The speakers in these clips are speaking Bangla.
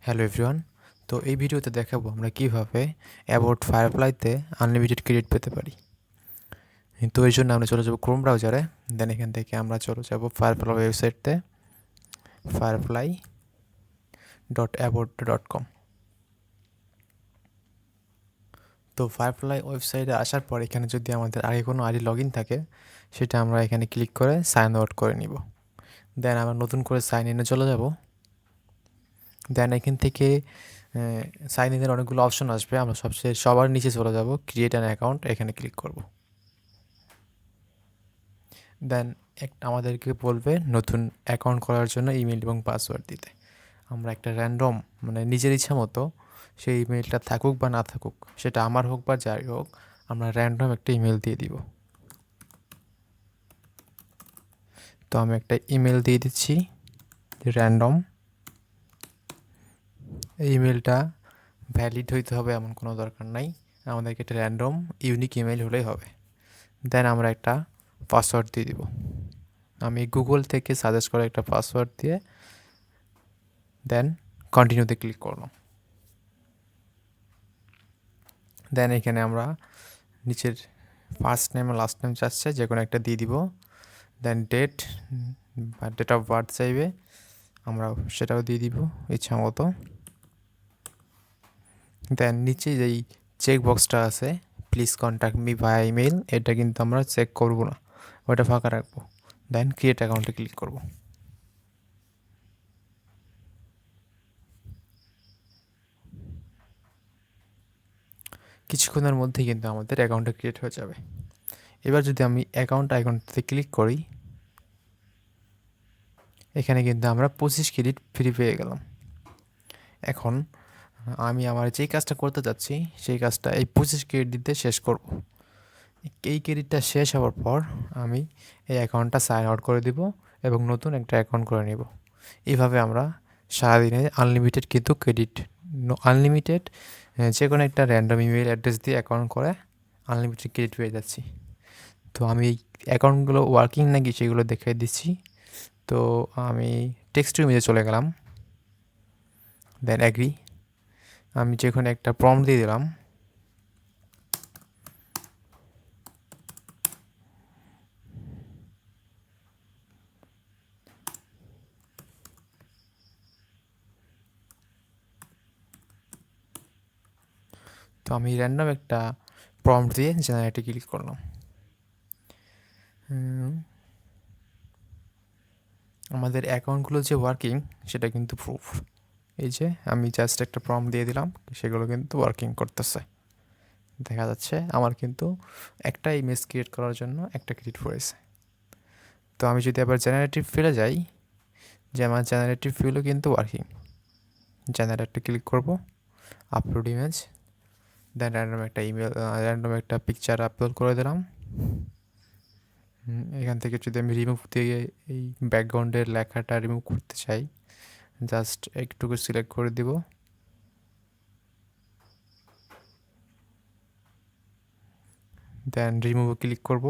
Hello everyone. তো এই ভিডিওতে দেখাবো আমরা কিভাবে অ্যাবাউট ফায়ারফ্লাইতে আনলিমিটেড ক্রেডিট পেতে পারি। তো এর জন্য আমরা চলে যাব ক্রোম ব্রাউজারে। দেন এখান থেকে আমরা চলে যাব ফায়ারফ্লাই ওয়েবসাইটতে, firefly.about.com। তো ফায়ারফ্লাই ওয়েবসাইটে আসার পর এখানে যদি আমাদের আগে কোনো আইডি লগ ইন থাকে সেটা আমরা এখানে ক্লিক করে সাইন আউট করে নিব। দেন আমরা নতুন করে সাইন ইনে চলে যাব। দেন এখান থেকে সাইন ইনের অনেকগুলো অপশন আসবে। আমরা সবার নিচে চলে যাব, ক্রিয়েট অ্যান অ্যাকাউন্ট, এখানে ক্লিক করব। দেন আমাদেরকে বলবে নতুন অ্যাকাউন্ট করার জন্য ইমেল এবং পাসওয়ার্ড দিতে। আমরা একটা র্যান্ডম নিজের ইচ্ছা মতো সেই ইমেলটা থাকুক বা না থাকুক, সেটা আমার হোক বা যাই হোক, আমরা র্যান্ডম একটা ইমেল দিয়ে দিব। তো আমি একটা ইমেল দিয়ে দিচ্ছি র্যান্ডম। এই ইমেলটা ভ্যালিড হইতে হবে এমন কোনো দরকার নাই, আমাদেরকে একটা র্যান্ডম ইউনিক ইমেল হলেই হবে। দেন আমরা একটা পাসওয়ার্ড দিয়ে দিব। আমি গুগল থেকে সাজেস্ট করা একটা পাসওয়ার্ড দিয়ে দেন কন্টিনিউতে ক্লিক করলাম। দেন এখানে আমরা নিচের ফার্স্ট নেম আর লাস্ট নেম চাচ্ছে, যে কোনো একটা দিয়ে দিব। দেন ডেট অফ বার্থ চাইবে, আমরা সেটাও দিয়ে দিব ইচ্ছা মতো। দেন নিচে যেই চেক বক্সটা আছে, please contact me via email, এটা কিন্তু আমরা চেক করব না, ওটা ফাঁকা রাখবো। দেন ক্রিয়েট অ্যাকাউন্টে ক্লিক করব। কিছুক্ষণের মধ্যেই কিন্তু আমাদের অ্যাকাউন্টটা ক্রিয়েট হয়ে যাবে। এবার যদি আমি অ্যাকাউন্টে ক্লিক করি, এখানে কিন্তু আমরা 25 ক্রেডিট ফ্রি পেয়ে গেলাম। এখন আমি আমার যেই কাজটা করতে যাচ্ছি সেই কাজটা এই 25 ক্রেডিট দিয়ে শেষ করব। এই ক্রেডিটটা শেষ হওয়ার পর আমি এই অ্যাকাউন্টটা সাইন আউট করে দিব এবং নতুন একটা অ্যাকাউন্ট করে নেব। এইভাবে আমরা সারাদিনে আনলিমিটেড কিন্তু আনলিমিটেড যে কোনো একটা র্যান্ডম ইমেল অ্যাড্রেস দিয়ে অ্যাকাউন্ট করে আনলিমিটেড ক্রেডিট পেয়ে যাচ্ছি। তো আমি এই অ্যাকাউন্টগুলো ওয়ার্কিং নাকি সেগুলো দেখিয়ে দিচ্ছি। তো আমি টেক্সট টু ইমেজে চলে গেলাম। দেন অ্যাগ্রি, আমি যে কোনো একটা প্রম্পট দিয়ে দিলাম। তো আমি র্যান্ডম একটা প্রম্পট দিয়ে জেনারেটে ক্লিক করলাম। আমাদের অ্যাকাউন্টগুলো যে ওয়ার্কিং সেটা কিন্তু প্রুফ। এই যে আমি জাস্ট একটা প্রম্পট দিয়ে দিলাম, সেগুলো কিন্তু ওয়ার্কিং করতেছে। দেখা যাচ্ছে আমার কিন্তু একটা ইমেজ ক্রিয়েট করার জন্য একটা ক্রেডিট পড়েছে। তো আমি যদি আবার জেনারেটিভ ফিলে যাই, যে আমার জেনারেটিভ ফিলও কিন্তু ওয়ার্কিং। জেনারেটে ক্লিক করব, আপলোড ইমেজ, দেন র্যান্ডম একটা পিকচার আপলোড করে দিলাম। এখান থেকে যদি আমি রিমুভ দিয়ে এই ব্যাকগ্রাউন্ডের লেখাটা রিমুভ করতে চাই, জাস্ট একটুকু সিলেক্ট করে দিব। দেন রিমুভে ক্লিক করব।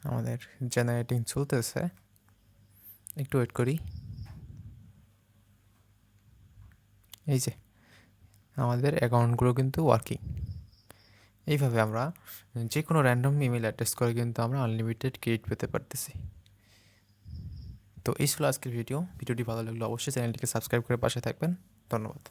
আমাদের জেনারেটিং চলতেছে, একটু ওয়েট করি। এই যে আমাদের অ্যাকাউন্টগুলো কিন্তু ওয়ার্কিং। এইভাবে আমরা যে কোনো র্যান্ডম ইমেল অ্যাড্রেস করে কিন্তু আমরা আনলিমিটেড ক্রেডিট পেতে পারতেছি। তো এই ছিল আজকের ভিডিওটি ভালো লাগলে অবশ্যই চ্যানেলটিকে সাবস্ক্রাইব করে পাশে থাকবেন। ধন্যবাদ।